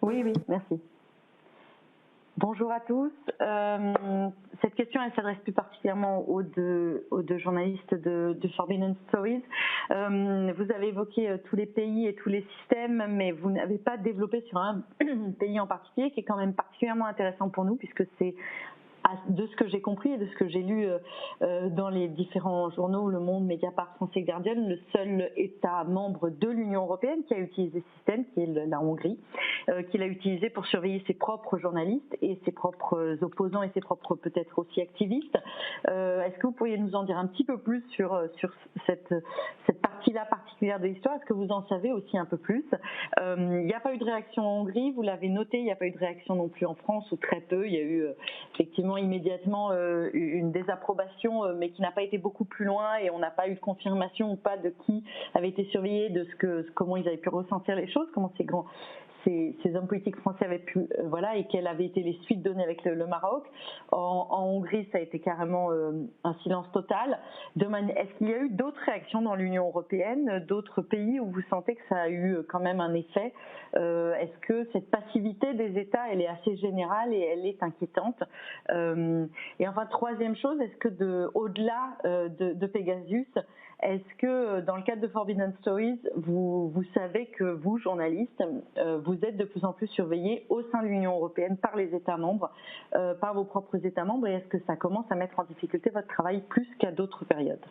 Oui, oui, merci. Bonjour à tous. Cette question, elle s'adresse plus particulièrement aux deux journalistes de Forbidden Stories. Vous avez évoqué tous les pays et tous les systèmes, mais vous n'avez pas développé sur un pays en particulier qui est quand même particulièrement intéressant pour nous, puisque c'est, de ce que j'ai compris et de ce que j'ai lu dans les différents journaux, Le Monde, Mediapart, France et Guardian, le seul État membre de l'Union européenne qui a utilisé ce système, qui est la Hongrie, qui l'a utilisé pour surveiller ses propres journalistes et ses propres opposants et ses propres peut-être aussi activistes. Est-ce que vous pourriez nous en dire un petit peu plus sur cette partie-là particulière de l'histoire? Est-ce que vous en savez aussi un peu plus? Il n'y a pas eu de réaction en Hongrie, vous l'avez noté, il n'y a pas eu de réaction non plus en France, ou très peu. Il y a eu effectivement immédiatement une désapprobation, mais qui n'a pas été beaucoup plus loin, et on n'a pas eu de confirmation ou pas de qui avait été surveillé, de comment ils avaient pu ressentir les choses, comment ces hommes politiques français avaient pu, et quelles avaient été les suites données avec le Maroc. En Hongrie, ça a été carrément un silence total. Est-ce qu'il y a eu d'autres réactions dans l'Union européenne, d'autres pays où vous sentez que ça a eu quand même un effet? Est-ce que cette passivité des États, elle est assez générale et elle est inquiétante? Et enfin, troisième chose, est-ce que au-delà de Pegasus, est-ce que dans le cadre de Forbidden Stories, vous savez que vous, journalistes, vous êtes de plus en plus surveillés au sein de l'Union européenne par les États membres, par vos propres États membres, et est-ce que ça commence à mettre en difficulté votre travail plus qu'à d'autres périodes?